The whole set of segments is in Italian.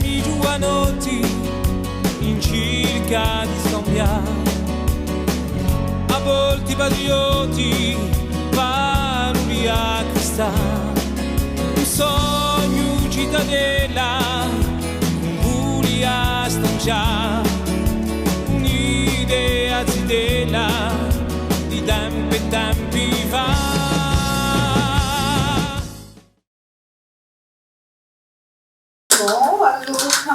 mi giovanotti in cerca di scambiare. A volte patrioti vanno via a cristare. Un sogno cittadella, un buli a stanciare. Un'idea zitella di tempi e tempi fa.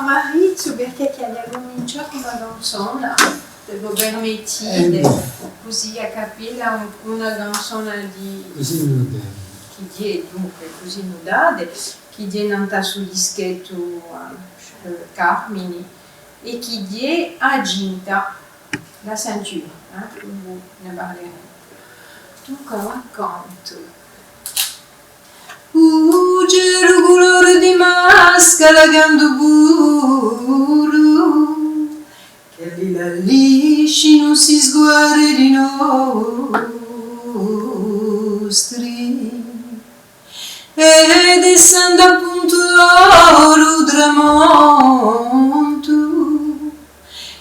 Maurizio, perché abbiamo cominciato una canzone del Vermetti, così a capire una canzone di chi è dunque così nudade, chi è nata sul dischetto Carmine e chi è agginta la cintura, come ne parleremo. Dunque racconto. C'era colore di mascara gandoburu che lì la lisci non si sguardi di nostri ed essendo appunto l'oro tramonto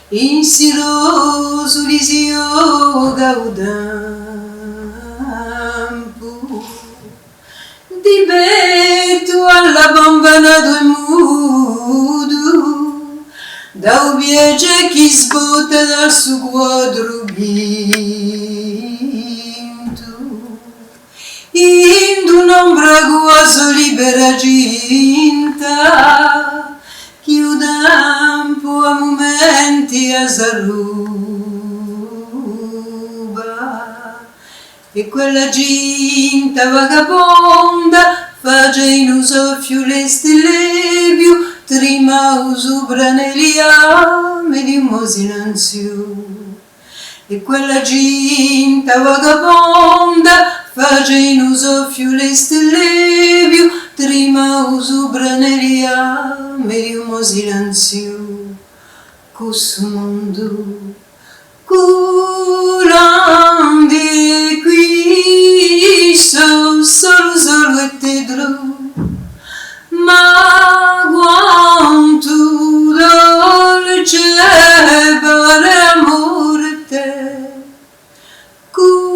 in siroso lisio gaudampo di betto alla bambana e mudo da ubiege chi sbotta dal suo quadro ginto in un'ombra quasi libera ginta chiudampo a momenti a s'arruba e quella ginta vagabonda face in usoffio le stelle più trima usubra negli ame di un mo silenzio e quella ginta vagabonda face in usoffio le stelle più trima usubra negli ame di un mo silenzio questo mondo curandi qui solo e tedro ma quanto dolce pare amore te curandi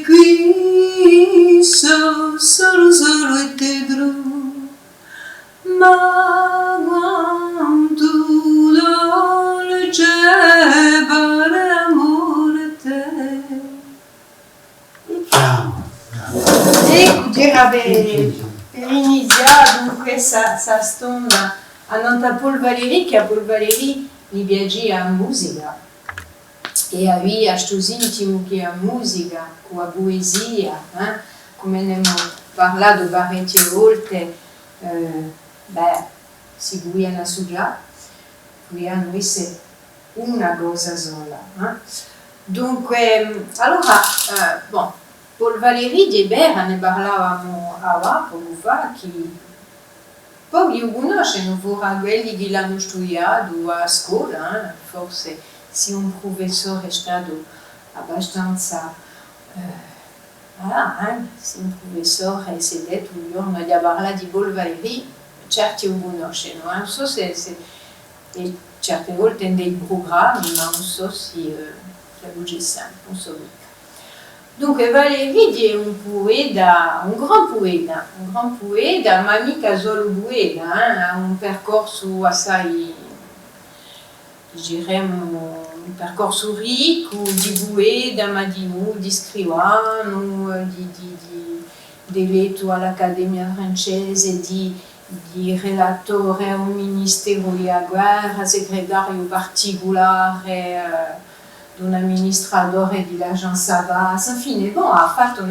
qui solo e tedro ma quanto dolce pare amore te. Ecco, dirà bene, per iniziare dunque questa storia, a Paul Valéry, che a Paul Valéry mi piaceva la musica e aveva questo intimo che la musica, con la poesia, come ne abbiamo parlato parecchie volte, si può assaggiare, può essere una cosa sola. Dunque, allora, Paul Valéry di Berra ne parlavamo poco fa, che poi io conosco ora quelli che l'hanno studiato a scuola, forse se un professore è stato abbastanza, se un professore si è detto un giorno di parlare di Paul Valéry, certi lo conoscono, non so se certe volte in dei programmi, ma non so se lo sempre, non so mica. Dunque Valéry è un poeta, un gran poeta, ma mica solo poeta, ha un percorso assai, diremmo, un percorso ricco di poeta, ma di scrivano, di letto all'Accademia francese, di relatore a un ministero della guerra, segretario particolare di un amministratore dell'Agence Havas, infine, ha fatto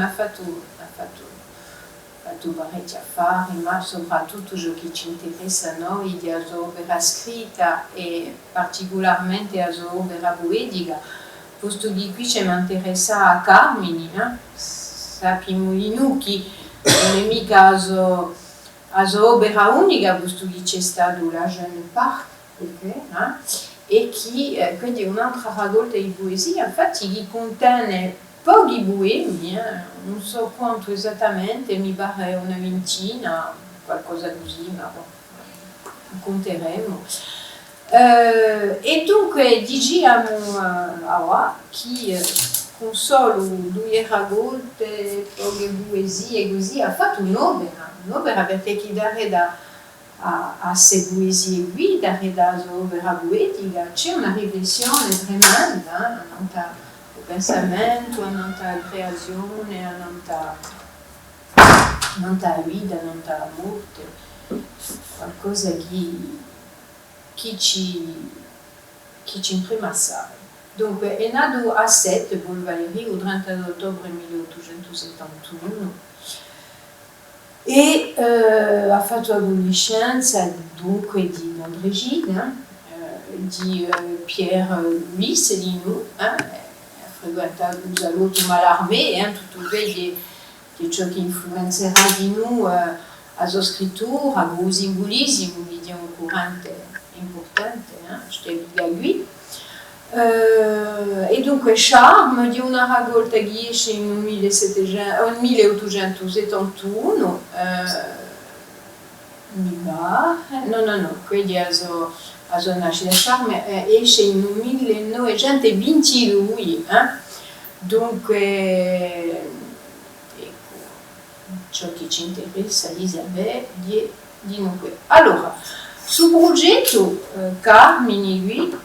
parecchi affari, ma soprattutto ciò che ci interessa a noi di sua opera scritta e particolarmente la sua opera poetica, posto di qui ci mi interessa a Carmine, sappiamo di noi che non è mica a sua opera unica, posto che c'è stato la Jeune Parc, e che quindi un'altra raccolta di poesia, infatti che contiene pochi poemi, non so quanto esattamente, mi pare una ventina, qualcosa così, ma conteremo. E dunque diciamo che con solo 2 raccolte, poche poesie e così ha fatto un'opera perché chi dare a queste poesie qui, dare da un'opera poetica, c'è una riflessione tremenda, nel pensamento, nella creazione, nella vita, nella morte, qualcosa che ci imprime assai. Dunque, è nato a Sète, Paul Valéry, il 30 ottobre 1871 e ha fatto la conoscenza dunque di André Gide, di Pierre Louis Célineau, ha frequentato l'auto Mallarmé, tutto di ciò che influenzerà di noi a sua scrittura, a suo simbolismo, di un curante importante, Stevia lui. E dunque Charme di una raccolta che esce nel 1871, quindi a sua nascita. Charme esce nel 1922, dunque ecco, ciò che ci interessa Elisabeth di noi. Allora, sul progetto Carmine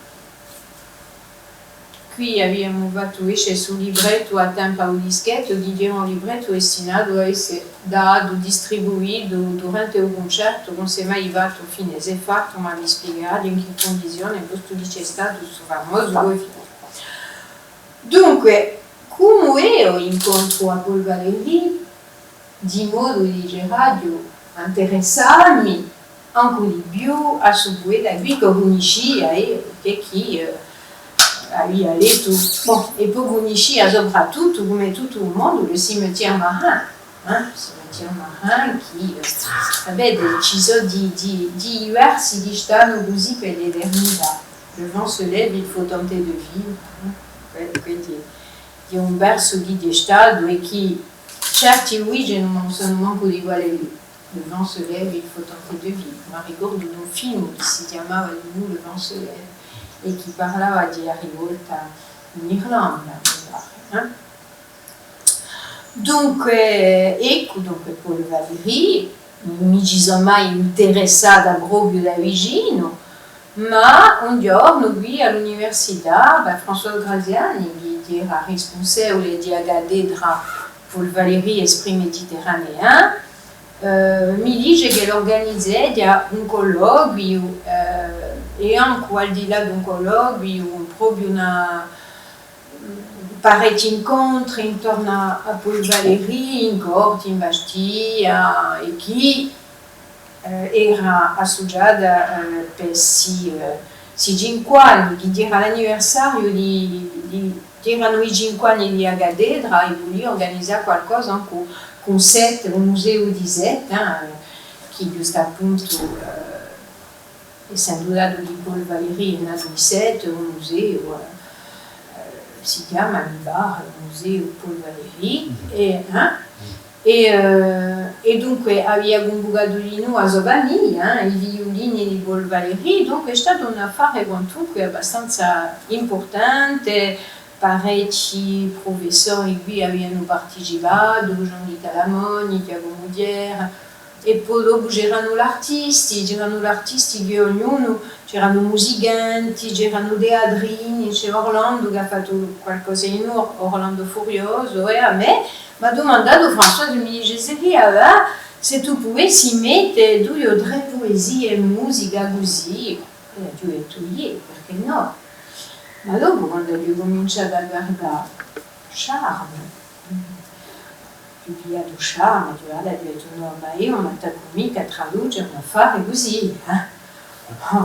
qui abbiamo fatto esce sul libretto a tempo o dischetto, di dire un libretto destinato a essere dato, distribuito durante il concerto, non si è mai fatto fine, si è fatto, ma vi spiegate in che condizione questo dice stato su famoso. Dunque, come io incontro a Paul Valéry, di modo di radio interessarmi ancora di più a suo poeta qui che conoscia e chi aveva letto, e poi conoscia soprattutto, come tutto il mondo, il cimetière marin. Cimetière marin che, sapete, ci sono di versi che stanno così per l'eternità. Le vent se lève, il faut tenter de vivre. Quindi è un verso che è stato e che certi luigi non sono manco di quale lui. Le vent se lève, il faut tenter de vivre. Ma ricordo di un film che si chiamava di nous, Le vent se lève, e che parlava di rivolta in Irlanda. Dunque, ecco, Paul Valéry, mi ci sono mai interessata proprio da vicino, ma un giorno qui all'università, François Graziani, che era responsabile di cattedra Paul Valéry Esprit méditerranéen, mi dice che organizza un colloquio e anche al di là di un colloquio proprio parecchi incontri intorno a Paul Valéry in corte, in Bastia e che era associata per 5 anni, che era l'anniversario erano i 5 anni di cattedra e voleva organizzare qualcosa anche con Sète, un museo di Sète, che giusto appunto, essendo dato di Paul Valéry, è nato di Sète, un museo, si chiama Mibar, il museo Paul Valéry, e dunque aveva convocato di noi a sua famiglia, i violini di Paul Valéry, dunque è stato un affare comunque abbastanza importante. Parecchi professori qui avevano partecipato, Jean di Talamoni, Tiago Mudiera, e poi dopo c'erano gli artisti che ognuno, c'erano musicanti, c'erano teatrini, c'è Orlando che ha fatto qualcosa in Orlando Furioso, e a me mi ha domandato François, mi dice se tu potessi mettere 2 o 3 poesie e musica così, e io ho detto perché no? Ma dopo, quando ho cominciato a guardare Charme, più pigliato Charme, ho detto no, ma io non mi mica traducere un affare così.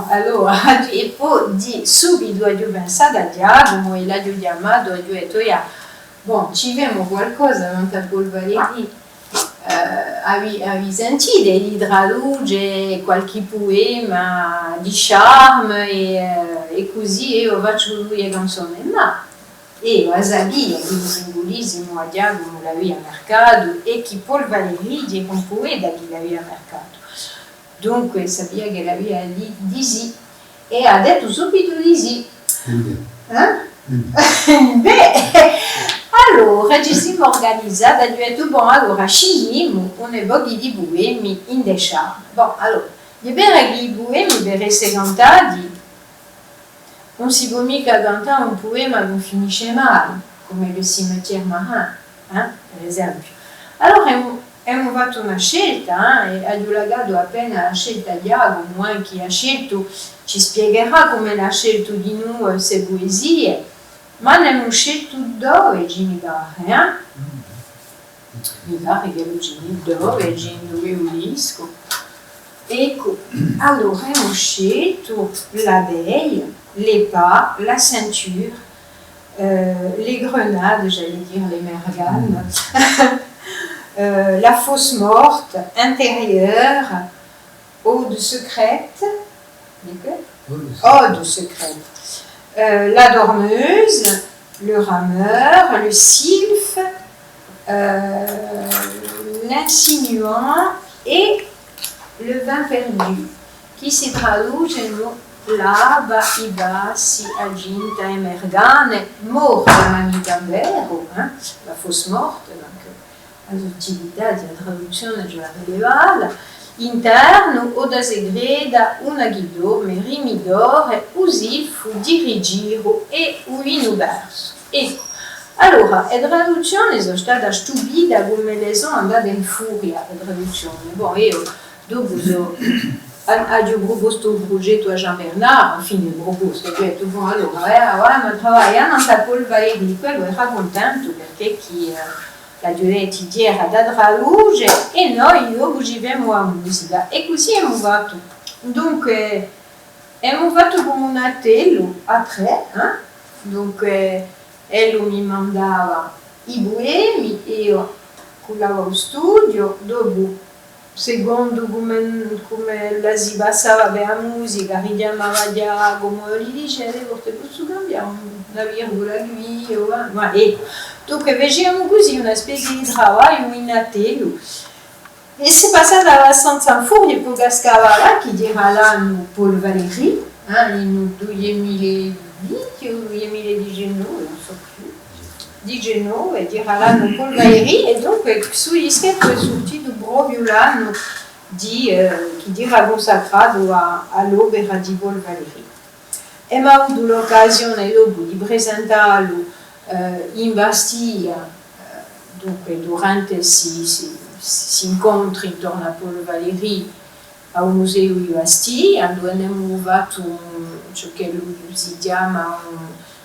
Allora, e poi subito ho pensato a Giacomo e l'ho chiamato e ho detto ci vediamo qualcosa, non ti Paul Valéry. Avevi sentito di traduce qualche poema di Charme e così io faccio lui le canzoni, ma io sabia che il simbolismo a Giacomo l'aveva marcato e che Paul Valéry è un poeta che l'aveva marcato. Dunque sapeva che la via di sì e ha detto subito di sì. Beh, allora ci siamo organizzati, ha detto, bon, allora scegliamo un pochi di boemi in Deschamps. Bon, allora, gli i boemi per essere cantati, non si può mica cantare un poema che non finisce male, come le cimetière marin, per esempio. Allora abbiamo fatto una scelta, e ha dilagato appena la scelta di Jacopo, chi ha scelto ci spiegherà come l'ha scelto di noi queste poesie, ma ne abbiamo scelto due, mi pare, mi pare che lo due, due Ulisco. Ecco, allora abbiamo scelto l'abeille, les pas, la ceinture, les grenades, j'allais dire les merganes, la fosse morte, intérieure, ode secrète, ode secrète, la dormeuse, le rameur, le sylphe, l'insinuant et le vin perdu, qui si traduce in l'aba, i bassi, aginta e mergane, morte mamitambero, la fosse morte, l'utilità di traduzione già rilevata, interno o da segreda una ghidome, rimidore, usilfu, dirigiro e uino verso. Ecco, allora, la traduzione sono stata stupida come le sono andate in furia, la traduzione. Bon, io dopo ho proposto un progetto a Jean Bernard, infine ho proposto, ho detto, bon, allora, ma travagliamo a Polvaeri, quello era contento perché chi la giuretta era da tradurre e noi svolgevamo la musica e così abbiamo fatto. Dunque, abbiamo fatto come un attello a tre, dunque, Ello mi mandava i poemi, io collavo allo studio, dopo, secondo come la si passava per la musica, richiamava Giacomo, gli diceva, te posso cambiare una virgola qui, ma ecco. Dunque facevamo così una specie di lavoro in attello. E si è passata abbastanza in furia, poi cascava là, chi dirà l'anno Paul Valéry, in 2020 o 2019, non so più, 19, dirà l'anno Paul Valéry, e dunque sugli scherzi è sortito proprio l'anno chi dirà consacrato all'opera di Paul Valéry. E mi ha avuto l'occasione dopo di presentarlo in Bastiglia, dunque durante si incontri intorno a Paul Valéry al museo di Bastiglia, dove abbiamo fatto ciò che si chiama un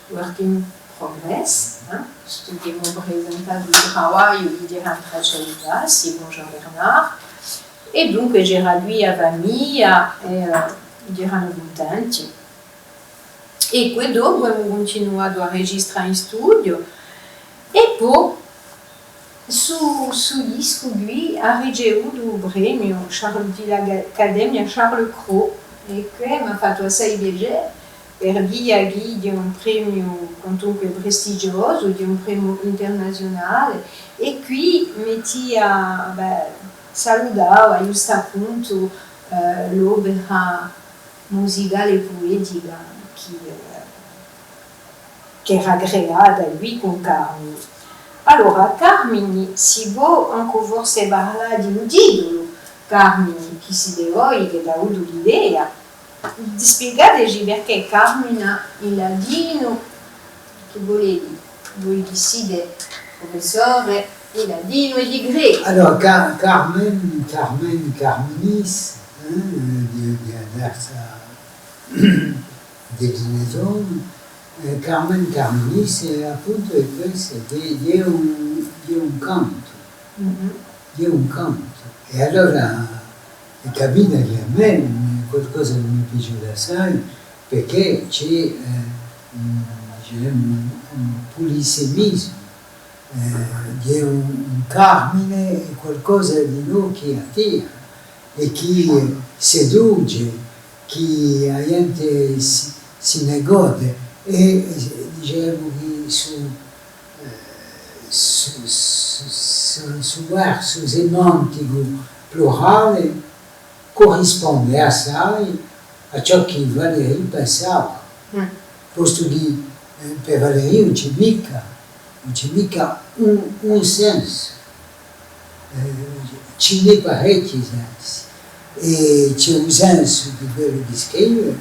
work in progress, abbiamo presentato il lavoro di Diran Traccialita, Simon Jean Bernard, e dunque c'era lui a famiglia e erano contenti. E poi dopo abbiamo continuato a registrare in studio e poi su disco lui ha ricevuto il premio dell'Accademia Charles Cros e che mi ha fatto assai piacere per via di un premio comunque prestigioso, di un premio internazionale e qui metti a salutare giusto appunto l'opera musicale poetica che era creata lui con Carmine. Allora, Carmine si può anche forse parlare di un titolo, Carmine, chi si deve che ha avuto l'idea. Spiegateci perché Carmine, il ladino, che volevi? Voi decide, professore, il ladino e di greco. Allora, Carminis, di diversa declinazione, Carminis appunto è questo, di un canto, di un canto. E allora capita che a me qualcosa non mi piace assai perché c'è un polisemismo, di un carmine, qualcosa di noi che attira e che seduce, che la gente si ne gode e diciamo che su verso semantico plurale corrisponde assai a ciò che Valéry pensava. Posto che per Valéry non c'è mica un senso, ce n'è parecchi sensi, e c'è un senso di quello che scrive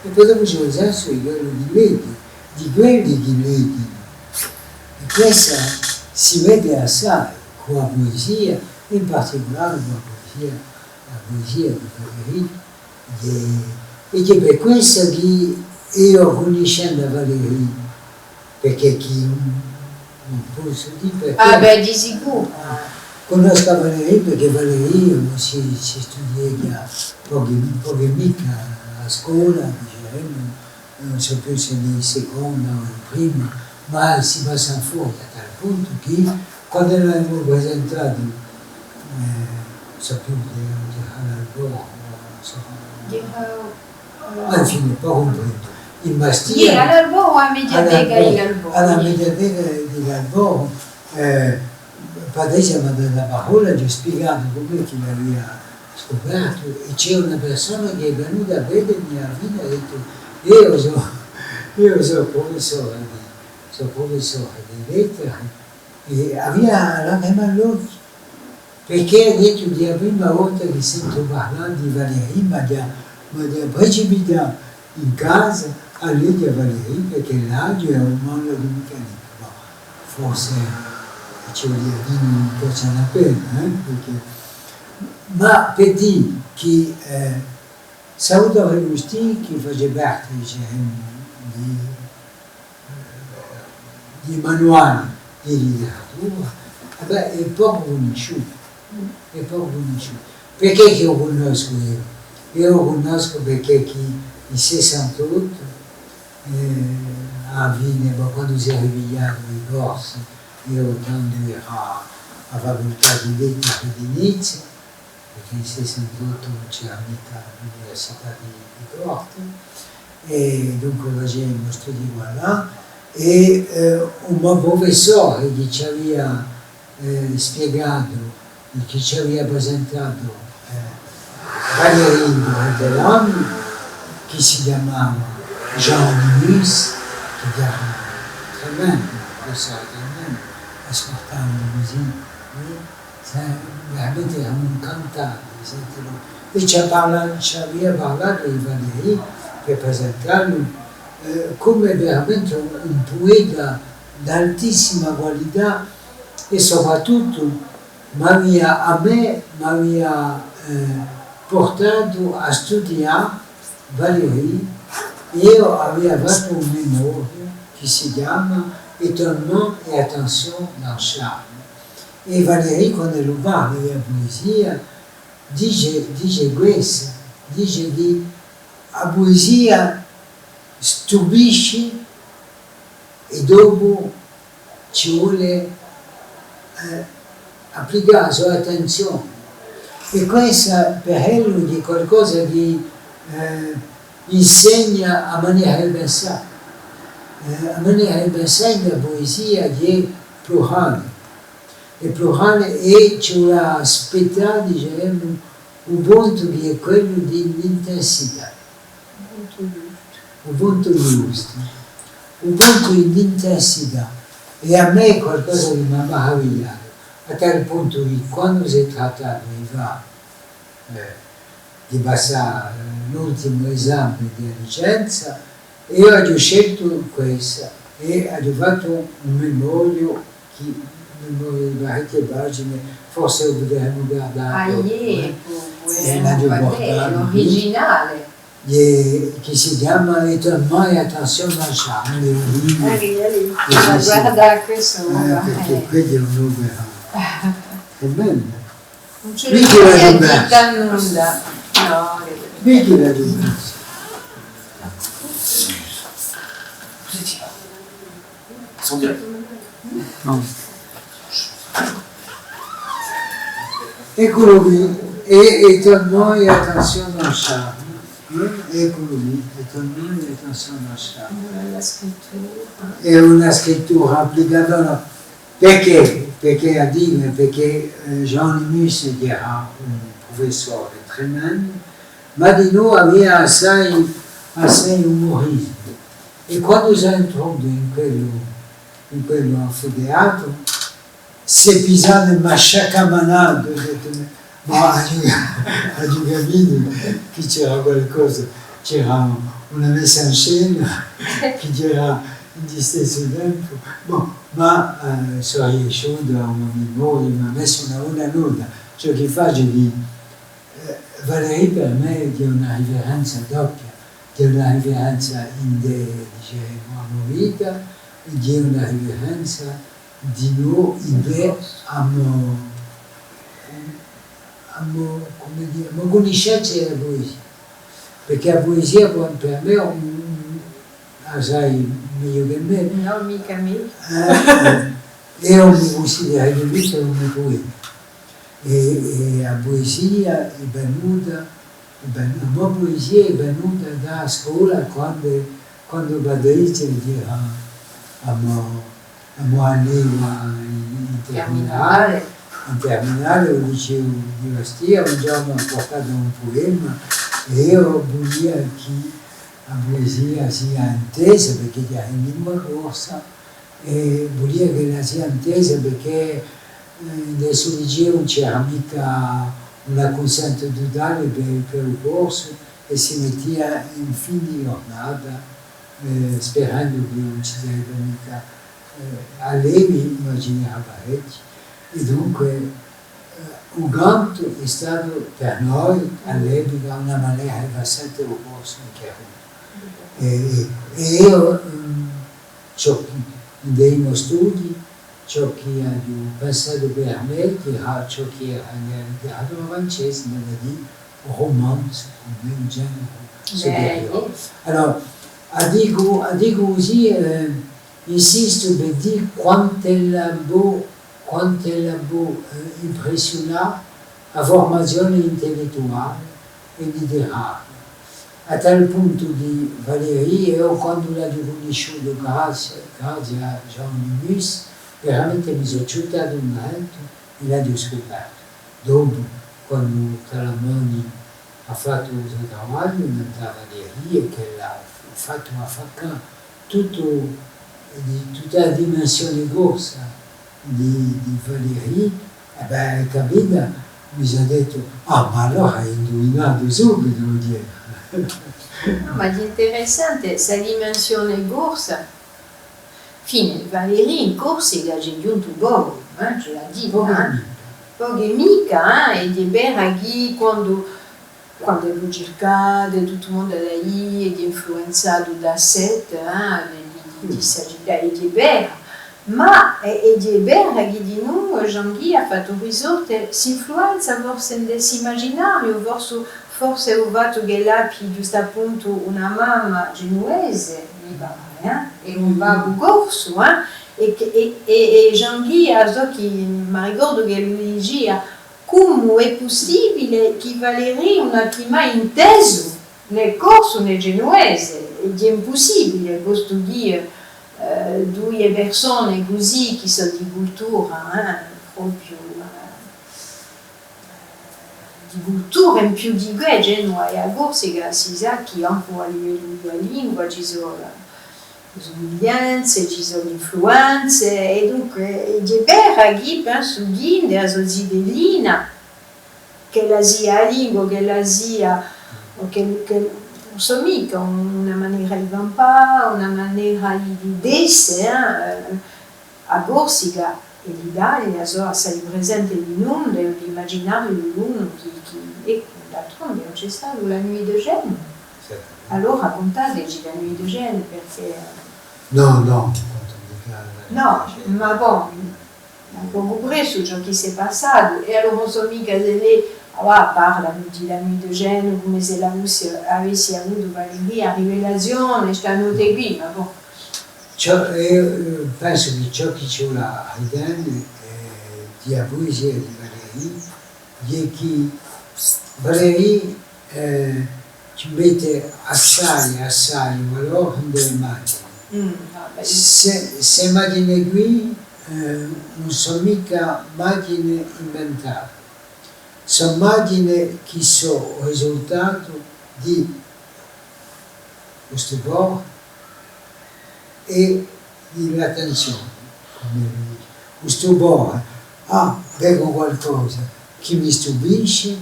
e poi dopo c'è un senso di quello che legge, di quelli che leggono. E questa si vede assai con la poesia, in particolare con la poesia di Valéry, e che per questo che io conoscendo Valéry, perché chi non posso dire perché... Ah beh, di sicuro. Conosco Valéry perché Valéry si studia poche mica a scuola, diciamo, non so più se in seconda o in prima, ma si passa fuori a tal punto che quando l'abbiamo presentato, so più di all'albore, ma infine, poco comprendo. In Bastia, all'albore o a Mediateca di Galbo? Alla Mediateca di Galbo, Patrizia mi ha dato la parola, gli ho spiegato come che l'aveva scoperto e c'è una persona che è venuta a vedermi alla fine e ha detto io sono professore di lettere e aveva la lacrima all'occhio perché ha detto che la prima volta che sento parlare di Valéry mi ha precipitato in casa a leggere Valéry perché il radio è un mondo di meccanica, forse ci voglio dire non faccia la pena, perché... ma per dire che Salvatore Agostini che faceva parte di manuali di letteratura, è poco conosciuto, Perché che lo conosco io? Io lo conosco perché nel 68 a Viene, quando si è ripigliato i corsi, io quando ero a facoltà di lettere di Nizza, perché nel 68 c'era mica l'università di Corte, e dunque facevamo studi là, e un mio professore che ci aveva spiegato, che ci aveva presentato Valéry dell'anno, che si chiamava Jean Louis, che era tremendo, professore tremendo, ascoltando così, veramente era un cantante, e ci aveva parlato di Valéry per presentarlo come veramente un poeta d'altissima qualità e soprattutto a me mi aveva portato a studiare Valéry e io avevo fatto un memorio che si chiama Étonnement et attention dans charme. E Valéry quando lo parla della poesia dice questo, dice che la poesia stupisce e dopo ci vuole applicare la sua attenzione. E questo per lui è qualcosa che insegna a maniera di pensare. A maniera di pensare la poesia che è plurale. È plurale e ci vuole aspettare, diciamo, un punto che è quello dell'intensità. Un punto giusto, un punto di intensità. E a me è qualcosa che mi ha meravigliato, a tal punto che quando si è trattato di passare l'ultimo esame di licenza, io ho scelto questa e ho fatto un memorio di parecchie pagine, forse lo potremmo guardare. L'originale. Che si chiama Étonnement et attention dans charme. Guarda questo. Perché quello è un nome. È bello. Non ce l'ho dita nulla. No, vedi la differenza. Sans dire. No. Eccolo qui. Étonnement et attention dans charme. Eccolo lì, è una scrittura applicata, perché a dire, perché Jean Louis era un professore tremendo, ma di noi aveva assai umorismo. E quando sono entrato in quello anfiteatro, si pisava ma sciaccamanando, ho detto, ma hai capito che c'era qualcosa, c'era una messa in scena, che c'era in stesso tempo, ma sono riuscito a una memoria, mi ha messo una nota, ciò che faccio di Valéry per me è una riverenza doppia, di una riverenza in diciamo, vita e di una riverenza di noi in te come dire, ma conoscenza della poesia, perché la poesia per me è assai meglio che me. No, mica me. Io mi considero vita come poeta e la poesia è venuta, la mia poesia è venuta da scuola quando Patrizia diceva a mia allievo in terminale lo dicevo di Bastia, un giorno ho portato un poema e io volevo che la poesia sia intesa perché era in lingua corsa e volevo che la sia intesa perché nel suo liceo non c'era mica una consenso totale per il corso e si metteva in fin di giornata sperando che non ci sarebbe mica allievi, ma ce n'era parecchi. E dunque un canto è stato per noi all'epoca una maniera di passare il corso in chiaro. E io dei miei studi, ciò che ho passato per me, che era ciò che era nel teatro francese, ma di romance, come un genere superiore. Allora, dico così, insisto per dire quanto è impressionante la formazione intellettuale e letteraria. A tal punto di Valéry, io quando l'ho conosciuto grazie a Jean Lemus, veramente mi sono ciutato un momento e l'ho scoperto. Dopo, quando Talamoni ha fatto il suo lavoro, da Valéry, e che l'ha fatto a Faccan, tutta la dimensione grossa di Valéry, capito, mi sono detto, ma allora hai indovinato subito, devo dire. No, ma di interessante, questa dimensione corsa, fine Valéry in Corsica c'è giunto poco, ce l'ha detto, poco mica, e di Beraghi quando è cercato, tutto il mondo da lì, è influenzato da Seth, di Sagittario e di Beraghi. Ma è di Beraghi di noi, Jean-Guy ha fatto risorgere l'influenza forse nell'immaginario, forse ho fatto che là giusto appunto una mamma genuese, e un babbo corso, e Jean-Guy ha detto che, mi ricordo che lui diceva, come è possibile che Valéry non ha mai inteso nel corso nel genuese, è impossibile, posso dire, due persone così che sono di cultura proprio di cultura in più di che Genoa e a Corsica si sa che anche a livello della lingua ci sono le somiglianze, ci sono le influenze e dunque di Beraghi penso che nella sua zitellina che la sia la lingua, che la sia che non so mica, una maniera di campare, una maniera di essere, a Corsica e l'Italia sono assai presenti in noi, l'immaginario di uno e d'altronde non c'è stata la nuit de Gênes. Allora raccontateci la nuit de Gênes perché... No, ma bon, poco presto ciò che si è passato e allora non so mica se lei parlano di la nuit de Gênes come se la avessi avuto Valéry a rivelazione, stanno qui, ma bon. Penso che ciò che c'è là all'interno della poesia di Valéry è che Valéry ci mette assai valore nelle immagini. Se immagini qui non sono mica macchine inventate. sono immagini che sono il risultato di stupore e di l'attenzione, come lui dice. Lo stupore, vedo qualcosa che mi stupisce,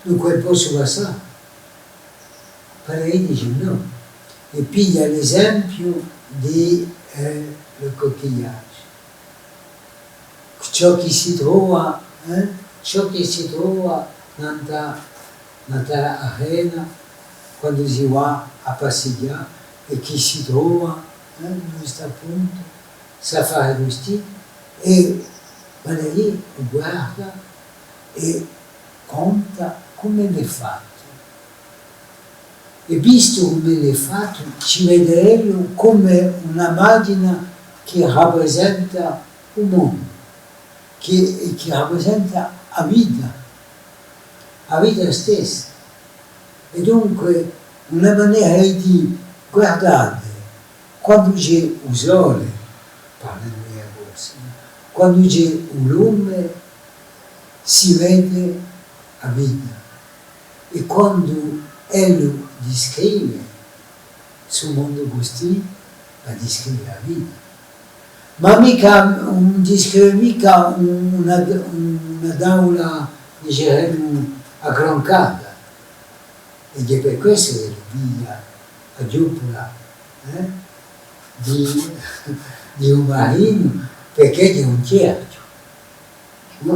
dunque posso passare. Per lei dice no, e piglia l'esempio di le coquillaggio. Ciò che si trova nella arena quando si va a passeggiare e chi si trova in questo punto sa fare così e va lì, guarda e conta come l'è fatto. E visto come l'è fatto, ci vedremo come una macchina che rappresenta un mondo, che rappresenta la vita stessa. E dunque una maniera di guardare, quando c'è il sole, parla di agosto, quando c'è un lume si vede la vita. E quando lui descrive sul mondo così, la descrive la vita. Ma non descrive mica una tavola, diciamo, aggroncata. Ed è per questo che via a Giupola di un marino, perché è un cerchio.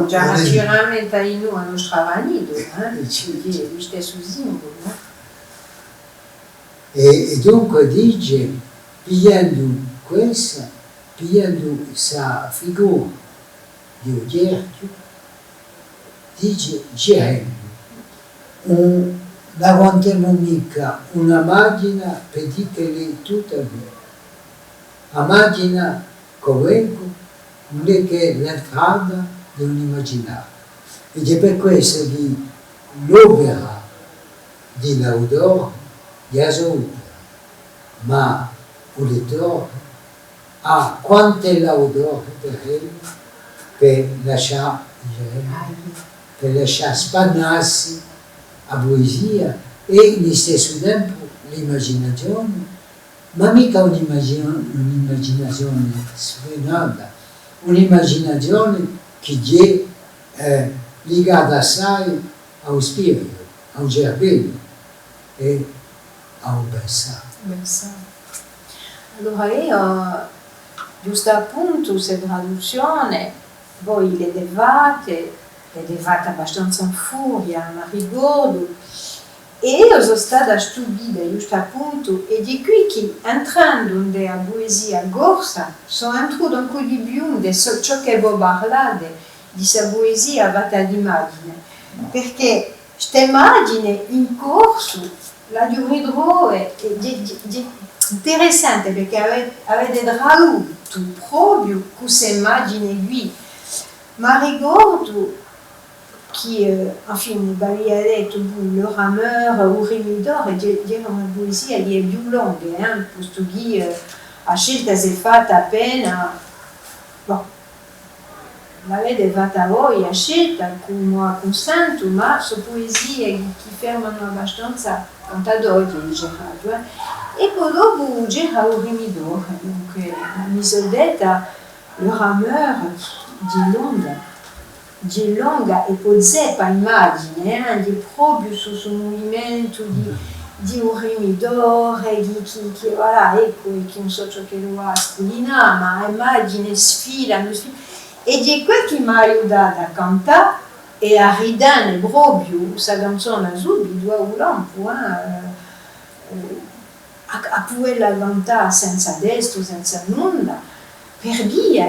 Già naturalmente in noi non stravanido, lo stesso simbolo. E dunque dice, pigliando questa, pigliando questa figura di un cerchio, dice Geremio, non aguantiamo mica una macchina per dire che è tutta vera. La macchina, come non è che l'entrata di un immaginario. Ed è per questo che l'opera di Laudor è assolta, ma il lettore ha quanto è Laudor per lasciare spannarsi a poesia e allo stesso tempo l'immaginazione, ma mica un'immaginazione sfrenata, un'immaginazione che è legata assai allo spirito, al cervello e al pensato. Allora io, giusto appunto, questa traduzione, voi le devate abbastanza in furia, ma ricordo, e io sono stata stupita, giusto appunto, e di qui che entrando nella poesia corsa, sono entrato un po' di più in ciò che voi parlate, di questa poesia fatta di immagine, perché questa immagine in corso, la rivedrò, è interessante perché avete tradotto proprio questa immagine qui, ma ricordo che, enfin, aveva detto le rameur, o rimidor, era una poesia che è più lunga, posto che la scelta si è fatta appena, l'avete fatta voi, la scelta, come consento, ma sono poesie che fermano abbastanza contatori, Gerardo. E poi dopo c'era il rimidor, dunque mi sono detta, le rameur di lunga e poi zeppa immagine, di proprio su movimento di un rimidore, che voilà, ecco, che non so ciò che lo ha scolinato, ma immagine sfilano, e di quel che mi ha aiutato a cantare e a ridare proprio questa canzone subito, un lampo, a poterla cantare senza destro, senza nulla, per via,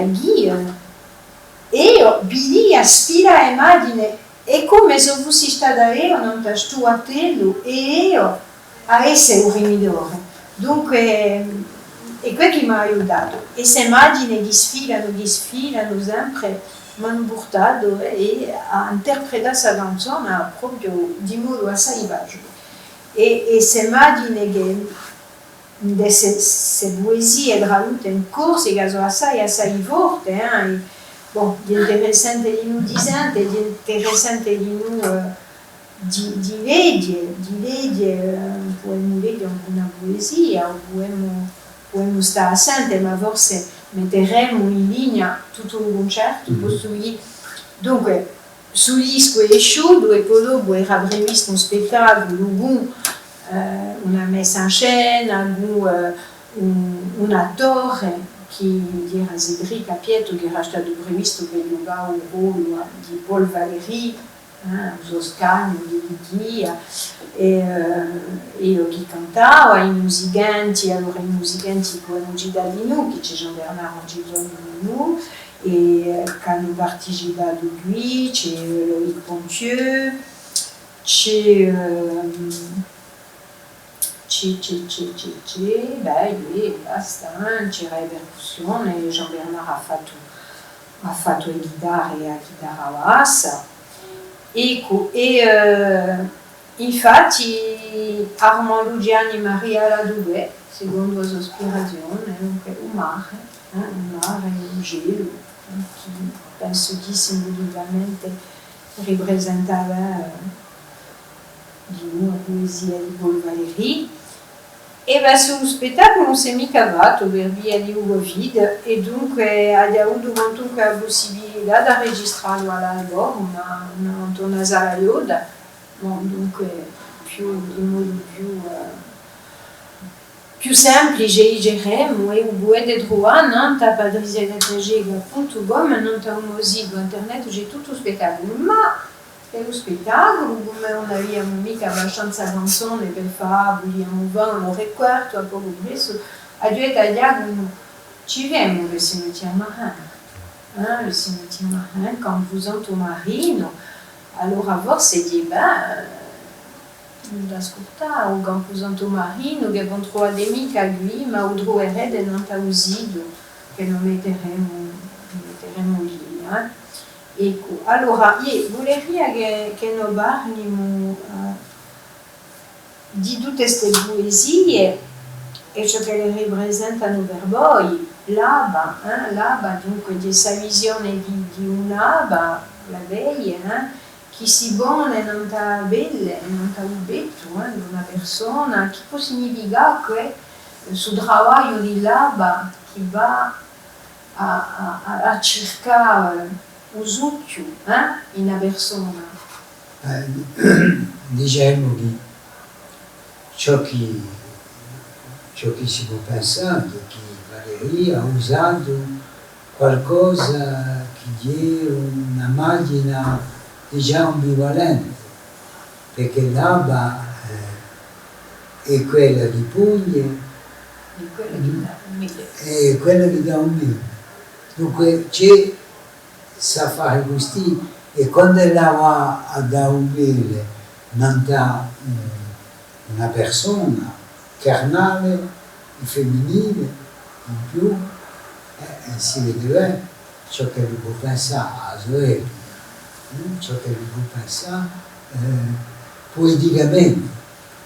e io vidi a spira immagine, è come se fossi stata io non sto a tello e io a essere un rimidore. Dunque, è quello che mi ha aiutato. E queste immagini che sfilano sempre mi hanno portato a interpretare questa canzone proprio di modo assai vago. E queste immagini che queste poesie tradotte in corsi che sono assai forti, Bom, di interessante di nu disante, di interessante di nu di legge, potremmo leggere una poesia, o potremmo stare assente, ma forse metteremo in linea tutto un concerto, dunque, sugli squesciu, e poi dopo era previsto un spettacolo, una messa in scena, un attore, che era Cédric Apieto, che era stato previsto per giocare un ruolo di Paul Valéry, Toscano, di Lidia, e che cantava, i musicanti, allora i musicanti come Gida di nous, che c'è Jean-Bernard Angelo di nous, e che hanno partecipato qui, c'è Loïc Pontieux, beh, basta, c'era la percussione, Jean-Bernard ha fatto le chitarre, la chitarra bassa. Ecco, infatti Armand Lugiani Maria Ladouet, secondo la sua ispirazione, dunque un mare e un gelo, che penso che simbolicamente rappresentava di una poesia di Paul Valéry. E sullo spettacolo non si è mica cavato per via di un Covid, e dunque ha avuto comunque la possibilità di registrarlo all'album, una sala Yoda, dunque in modo più semplice, diremmo, e potete trovare a patriciagatagega.com, non c'è un sito internet, c'è tutto lo spettacolo, ma per lo spettacolo, come non abbiamo mica abbastanza canzoni per fare, vogliamo fare un recuerto a poco presto, a due tagliare ci vediamo le cimetière marin, le cimetière marin, quand vous êtes marino, allora forse di da ascoltare, o quand vous êtes marino, che abbiamo trovato mica qui, ma lo troverete non a usido, che lo metteremo lì. Ecco, allora, io vorrei che noi parliamo di tutte queste poesie e ciò che le rappresentano per voi. L'aba, dunque, di questa visione di un'aba, la veglia, che si pone non ta belle, non ta ubetto, di una persona, che può significare che sul lavoro di l'aba che va a cercare usucchio in una persona. Diciamo che ciò che si può pensare è che Valéry ha usato qualcosa che è una macchina già ambivalente, perché l'aba è quella di Puglia e quella che dà un mille. Dunque c'è sa fare così, e quando la va a dare un mille non dà una persona carnale e femminile in più, si vedeva ciò che lui può pensare a Zoé, ciò che lui può pensare poeticamente,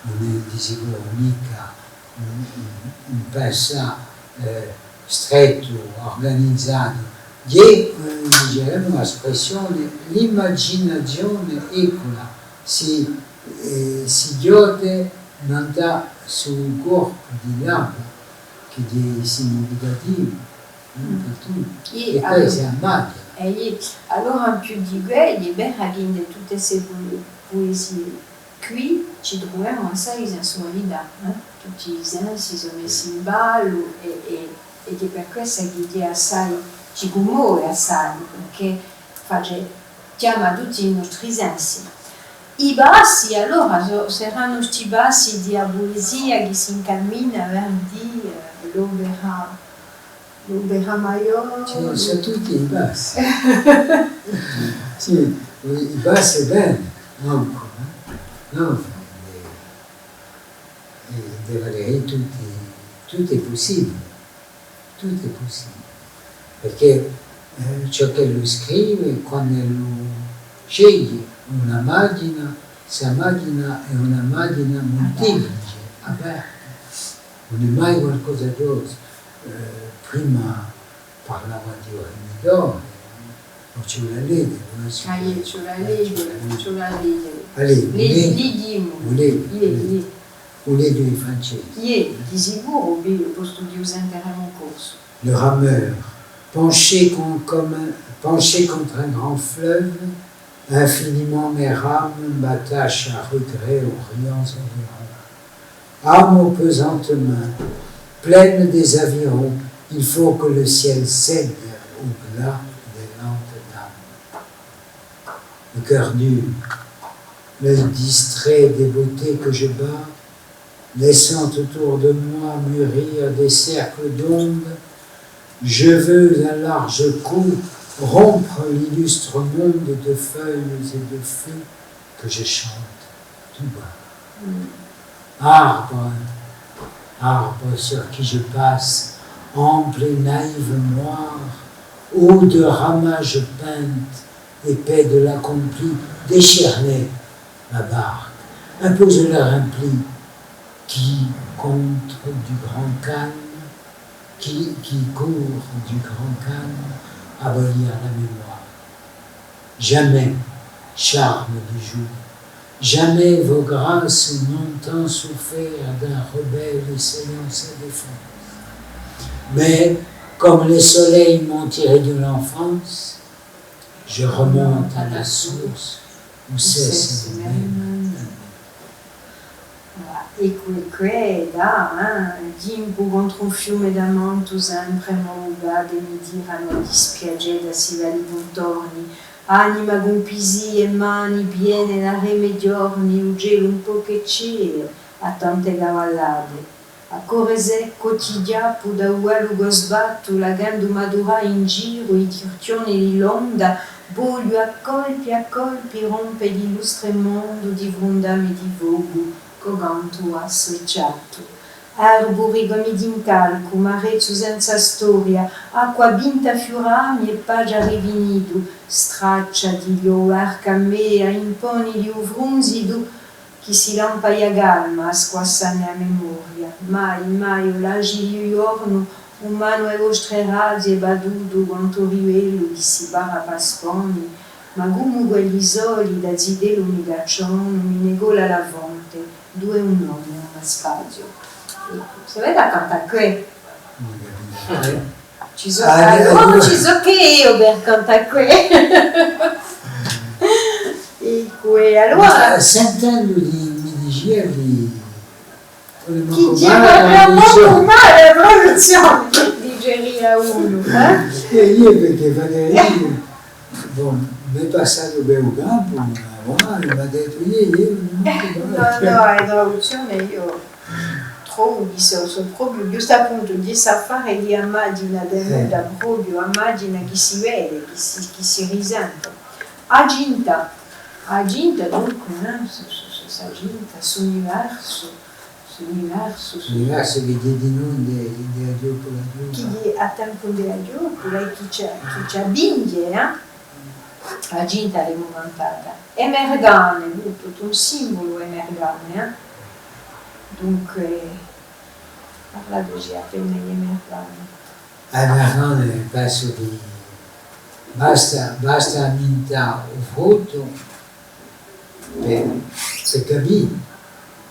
non è di sicuro mica un pensare stretto, organizzato. Diremmo l'espressione, l'immaginazione, eccola, si chiude non dà sul corpo di l'aba, che è significativo, e poi si ammazza. Allora, in più di quello, in tutte queste poesie qui ci troviamo assai di sensualità, tutti i sensi sono messi in ballo, e che per questo che è assai ci commuove assai, perché chiama tutti i nostri sensi. I bassi, allora, saranno questi bassi di poesia che si incammina verso l'opera maior. Sono tutti i bassi. Sì, i bassi bene, no, deve avere tutto è possibile, perché ciò che lui scrive, quando lui sceglie una macchina, questa macchina è una macchina molteplice, aperta, non è mai qualcosa di rosa. Prima parlava di Ormidore, c'è la legge, non si c'è la legge, c'è la legge. Allez, Lì. ou les deux francesi. Di sicuro, lo studio sentiremo un corso. Le rameur, penché contre un grand fleuve, infiniment mes rames m'attachent à regret aux riants environs. Âme aux pesantes mains, pleine des avirons, il faut que le ciel cède au glas des lampes d'âme. Le cœur dur, le distrait des beautés que je bats, laissant autour de moi mûrir des cercles d'ondes, je veux un large coup rompre l'illustre monde de feuilles et de feux que je chante tout bas. Arbre sur qui je passe, ample et naïve moire, eau de ramages peintes, épais de l'accompli, déchire-les, ma barque, impose-leur un pli, qui contre du grand calme, qui court du grand calme, abolir la mémoire. Jamais, charme du jour, jamais vos grâces n'ont tant souffert d'un rebelle essayant sa défense. Mais, comme les soleils m'ont tiré de l'enfance, je remonte à la source où cesse le même. E qui da Gimpo contro un fiume d'amanto sempre mougade mi dirano dispiageda si vari contorni, anima con pisi e mani piene da remediorni, un gelo un po' che c'è a tante cavallate. A corese quotidia da uguale sbatto, la gandu madura in giro, i tirchioni di l'onda, voglio a colpi rompe l'illustre mondo di vrondame di vogu. Coganto associato. Arbori gomi d'incalco, marezzo senza storia, acqua vinta fiorami e pagia rivinido, straccia di lio arcamea, imponi di uvrunzido, chi si lampaia galma a squassane a memoria. Mai, o l'agi giorno, umano e vostre razzi e badudo, quanto rivello di si barra pasponi, ma gumu quelli soli da zidelo mi gaccion, mi negò la lavonte. Due un nome, uno spazio. Se vede canta qui. Ci so che io per canta qui. E qui allora. Sentendo mi dicevi chi diceva molto male la produzione di Geria 1. Io perché Valerio mi è passato per un campo, mi ha detto ieri no, in traduzione io trovo di sono proprio giusto appunto di safari di immagina da proprio immagina che si vede, che si risente. Aginta dunque, s'aginta sull'universo che di non di Adiopo la chi di a tempo di Adiopo, lei chi c'è binge, Aginta è montata. Emergane, tutto un simbolo emergane. Dunque, parlato già appena di emergane. Emergane penso di basta amintà o frutto per capire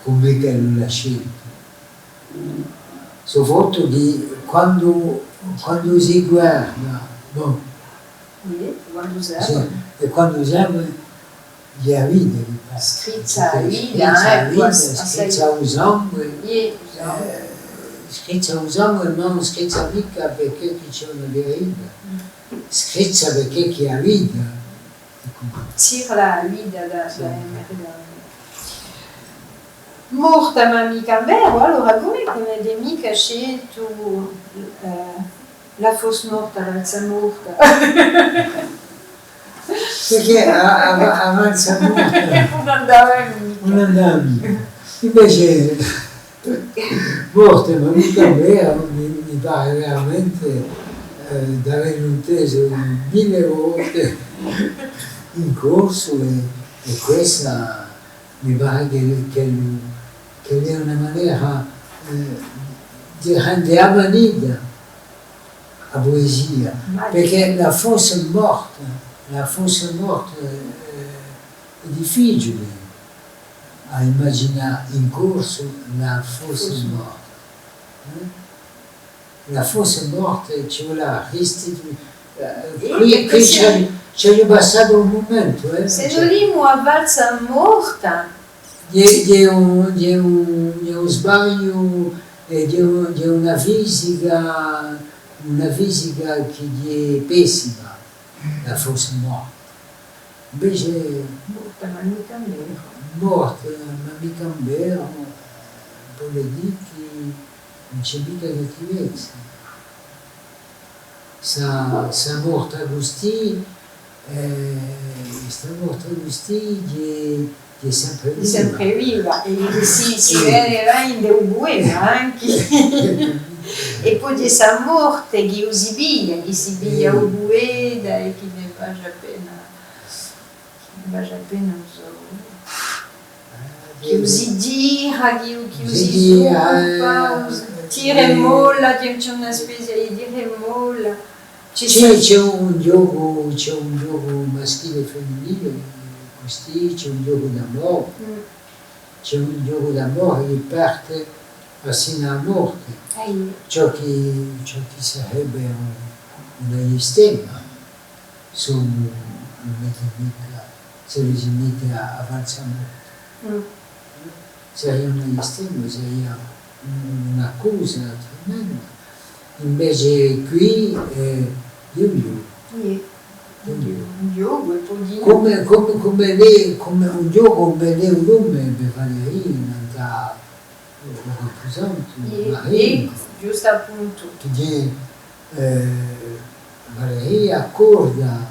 come che non l'ha scelto. Soprattutto di quando si guarda, Quando usiamo? Sì, e quando usiamo gli avvide scrizza usando e non scrizza mica perché chi c'è una verida, scrizza perché chi ha vita. Tira la vita da emergare. Morta ma mica vero, allora come avete mica scelto la fosse morta, l'alza morta? Perché avanza morta non andava mica. Invece morta ma mica vero mi pare veramente d'aver inteso 1000 volte in corso e questa mi pare che è una maniera di rendere amanita a poesia, perché la fosse morta la fossa morte è difficile a immaginare in corso la fossa morte. La fossa morte ci vuole restituire. Qui c'è passato un momento. Se volimo a valsa morta. C'è un sbaglio, c'è una fisica che è pessima, la fossa morta. Invece Morta, ma mica vero. Morta, ma mica vero, vuol dire che non c'è mica cattivezza. Sa morta così, è sempre viva. Sempre viva, e si vedeva in Deubuena anche. E poi c'è sa morte che si piglia Ubueda e che ne va appena che usi gira, che usi zuppa, tira e molla, c'è una specie di tira e molla. C'è un gioco maschile e femminile, così, c'è un gioco d'amore, c'è un gioco d'amore che parte fino alla morte, ciò che sarebbe un stemma, sono mica se si mette a valsa morte. Sarebbe un stemma, sarebbe un'accusa tremenda. Invece qui è un gioco e poi come un gioco come l'uomo per fare andare rappresentante giusto appunto che Valeria accorda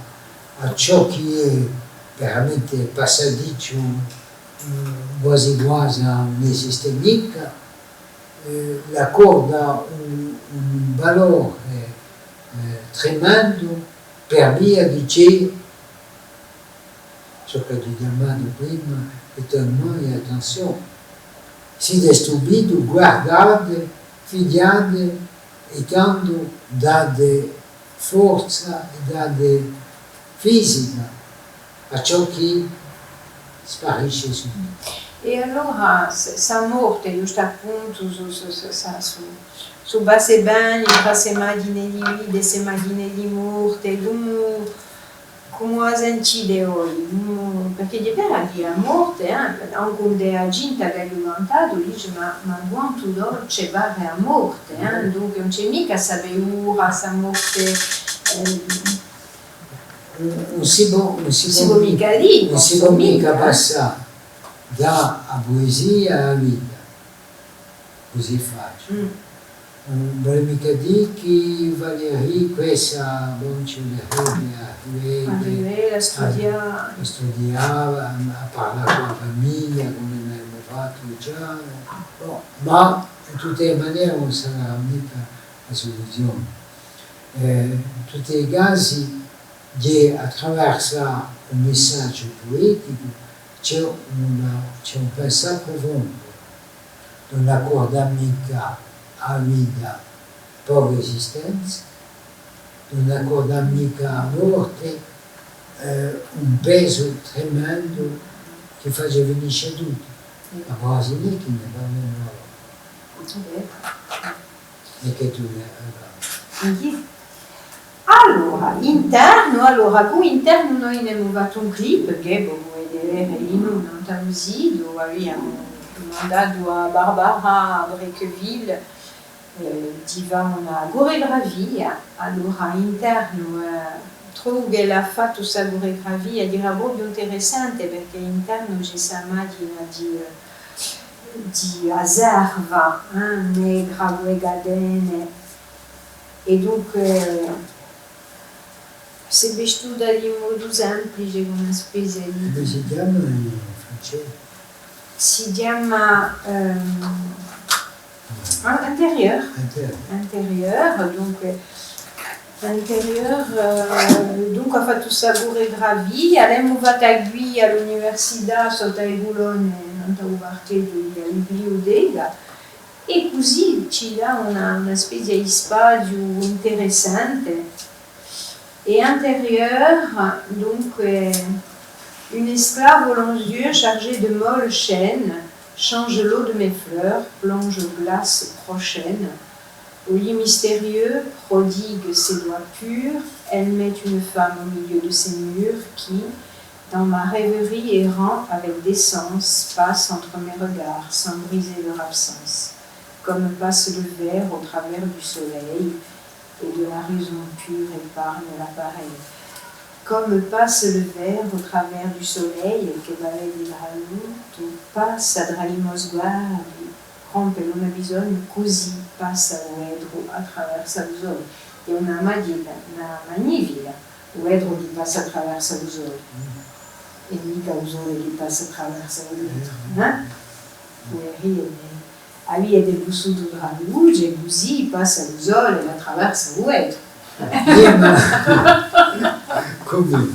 a ciò che è veramente passadiccio quasi a un'esistenza, l'accorda un valore tremendo per via di ciò che ti chiamato prima, étonnement e attenzione. Siete stupiti, guardate, figliate e tanto date forza e date fisica a ciò che sparisce subito. E allora sa morte giusto appunto su base bagni, queste immagini di vita, queste immagini di morte, come si incide oggi, perché di vera che la morte, anche quando la gente ha diventato, dice ma quanto dolce va la morte, dunque non c'è mica sa paura, sa morte, non si può mica passare da poesia alla vita, così facile. Non vuole mica dire che Valérie questa ci arrivare a studiare, a parlare con la famiglia, come abbiamo fatto già, ma in tutte le maniere non sarà mica la soluzione. In tutti i casi, attraverso un messaggio poetico, c'è un pensiero profondo, non accorda mica a vita poca esistenza, non accorda mica a morte un peso tremendo che fa venire tutto, ma quasi niente ne parliamo. E che tu ne allora, come interno noi abbiamo fatto un clip che puoi vedere in un Andalusia dove abbiamo mandato a Barbara a Brequeville di fare una coreografia. Allora interno trovo che l'ha fatto questa coreografia era proprio interessante perché interno c'è questa immagine di acerva negra, due catene e dunque si è vestita in modo semplice come una specie di... Come si chiama in francese? Si chiama intérieur, dunque ha fatto questa coreografia, abbiamo fatto qui all'università sotto il Boulogne, nel quartiere di biblioteca, e così ci dà una specie di spazio interessante Et intérieur, donc, une esclave aux longs yeux chargée de molles chaînes change l'eau de mes fleurs, plonge aux glaces prochaines. Au lit mystérieux, prodigue ses doigts purs, elle met une femme au milieu de ces murs qui, dans ma rêverie errant avec décence, passe entre mes regards sans briser leur absence, comme passe le verre au travers du soleil, et de la raison pure épargne l'appareil. Come passe le verre au travers du soleil che vale di tu passa tra i sguardi, rompe una bisogno, così passa Uedro attraverso gli occhi. È una magnifica, Uedro che passa attraverso gli occhi, e mica il sole che passa attraverso gli occhi. Ueri ali è del bussuto tra le luci, e così passa il sole e attraverso Uedro. Come?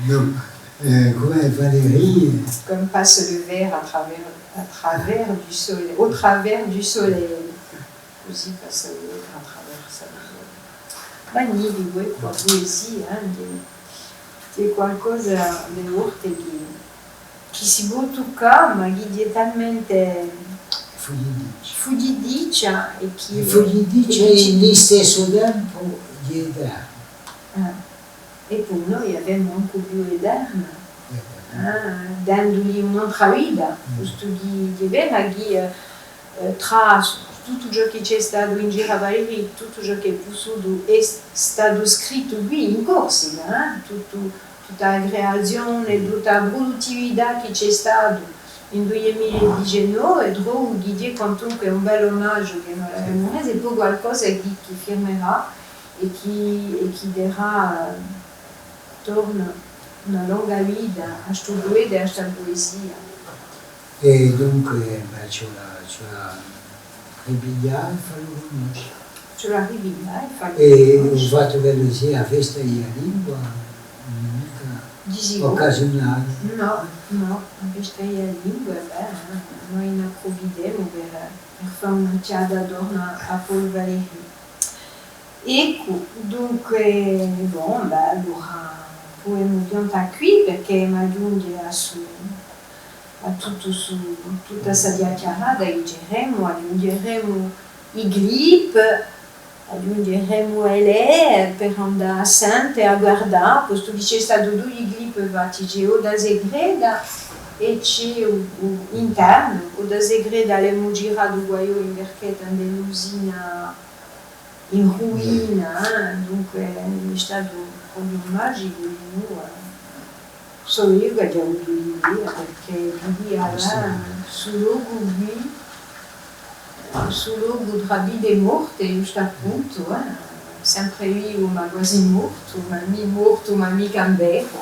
Non. Come Valérie. Comme passe le verre à travers du soleil, au travers du soleil. Così passa il verre attraverso il sole. Magnifico, qua poesia, c'è qualcosa di forte che si può toccare, ma che è talmente fogli dice e che... Fogli dice allo stesso tempo gli eterni. E per noi abbiamo anche più eterna, dandogli un'altra vita, questo che è vero che tra tutto ciò che c'è stato in giro a Valérie, tutto ciò che è stato scritto qui in Corsica, tutta la creazione, tutta la produttività che c'è stata in 2019, trovo che quantunque è un bel omaggio che non abbiamo reso, è poi qualcosa che firmerà e che darà torna una lunga vita a questo poeta e a questa poesia. E dunque c'è la ripigliare e farlo conoscere. C'è la ripigliare e farlo E ho conoscere. fatto quello sia a festa di lingua, mica occasionale. No, a festa di lingua, noi ne approfittemo per fare una chiada d'orno a Paul Valéry. Ecco, dunque, allora potremmo piantare qui perché mi aggiunge a tutta questa chiacchierata, aggiungeremo i clip, aggiungeremo lei per andare a Sante a guardare, posto che c'è stato due clip fatti, c'è o da Segreda e c'è interno, o da Segreda abbiamo girato guaio in Berchetta dell'usina in ruina, dunque è stato proprio magico di noi. Solo io che abbiamo avuto l'idea, perché lui là, sul logo tra vita e morte, giusto appunto, sempre io ma quasi morto, ma mi morto, ma mica in becco.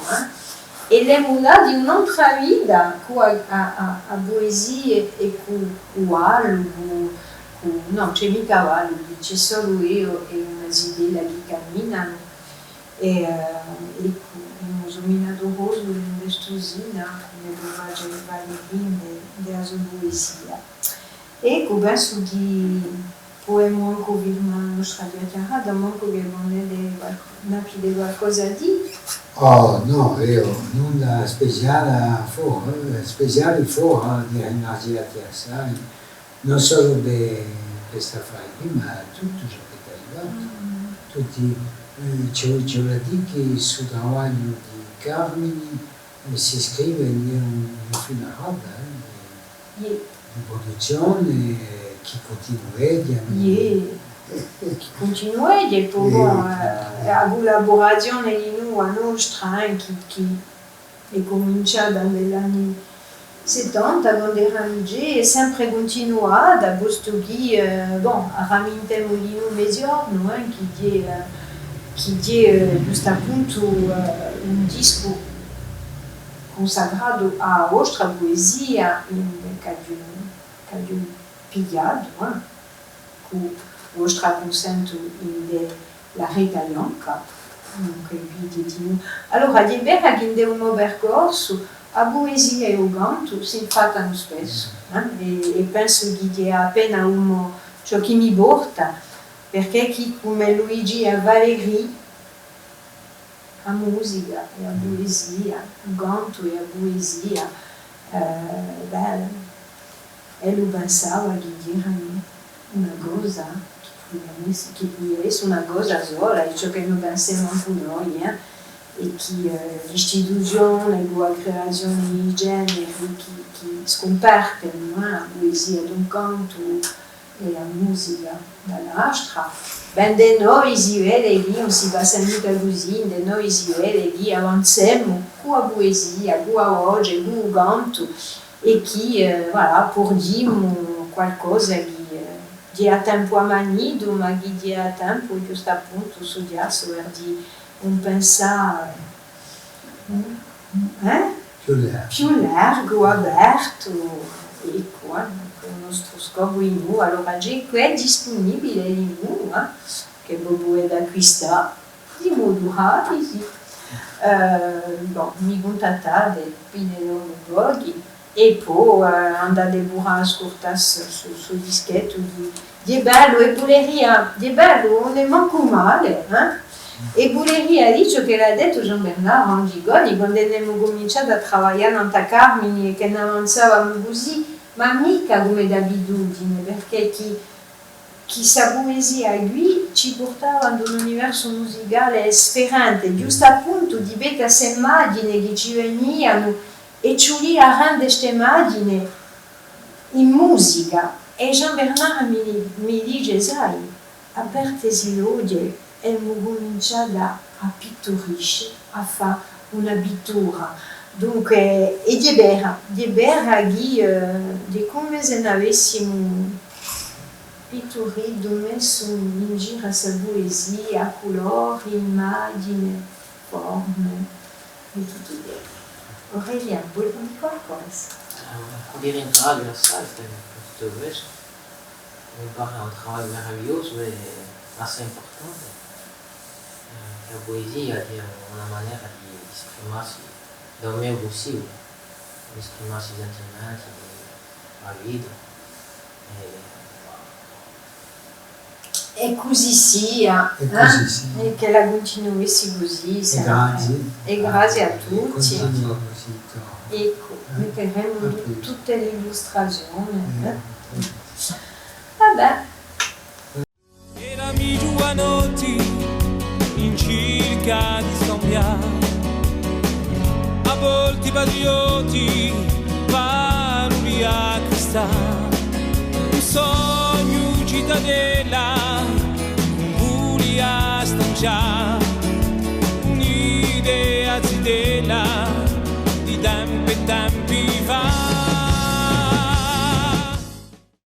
E l'abbiamo dato di un'altra vita, a poesie e con algo. No, c'è mica cavallo, c'è solo io e una zidella che camminano e abbiamo somminato roso in quest'usina nel villaggio di Valérie della sua poesia. Ecco, penso che potremmo anche firmare la nostra chiacchierata, ma anche che non avete qualcosa a dire. Oh no, io nulla speciale fuori di ringraziarti assai. Non solo per questa Friday, ma tutto ciò che ti ha aiutato. Tutti, c'è da dire che il suo lavoro di Carmine si iscrive in una roba di produzione che continua e poi la collaborazione di noi a nostra che è cominciata negli anni 70, quando era legge, e sempre continuata, posto che ramintemo di noi mezzogiorno, che è giusto appunto un disco consacrato a nostra poesia che abbiamo pigliato, con vostro consento la Rita Bianca. Allora, di vera che in un percorso a poesia e il canto si fanno spesso e penso che è appena ciò che mi porta, perché chi come Luigi e Valérie a musica e a poesia, a canto e a poesia, e lui pensava che era una cosa, che è una cosa sola, e ciò che noi pensiamo anche noi, e che l'istituzione, la creazione di generi che scompartono la poesia d'un canto e la musica dall'altra, ben di noi si vede che non si passa mica così, di noi si vede che avanziamo con la poesia, con la voce, con il canto, e che, voilà, per dire qualcosa che ha tempo a manido, ma che ha tempo giusto appunto studiato per dire un pensare più largo, aperto, e qua, con il nostro scopo in noi. Allora, già qui è disponibile in noi, che voi potete acquistare di modo rapido. Mi contattate nei loro blog e poi andate pure a ascoltare sul dischetto di bello, e Bulleria, di bello, non è manco male, E Bulleria dice che l'ha detto Jean Bernard Angigoni quando abbiamo cominciato a lavorare in Carmine e che ne avanzavamo così, ma mica come d'abitudine, perché chi sa poesia lui ci portava in un universo musicale sferrante, giusto appunto di vedere queste immagini che ci venivano e ci lì a rendere queste immagini in musica. E Jean Bernard mi dice, sai, apertesi l'odio, e ho cominciato a pittorisce, a fare una pittura. Dunque, e di vera di come se ne avessimo pitturito, messo in giro questa poesia, colori, immagini, forme, e tutto bene. Aurélien, vuoi dire qualcosa? Dire in radio la salle, tutto questo. Mi pare un lavoro meraviglioso e assez importante. La poesia è una maniera di esprimersi da un meglio possibile, di esprimersi i sentimenti, la vita. E così sia, e che la continuessi così. E grazie a tutti. Ecco, metteremo tutte le illustrazioni. Vabbè. Erami giovanotti in cerca di scambiare, a volte patrioti, paroli a cristare, un sogno cittadella, un buli a stanciare, un'idea zitella di tempi fa.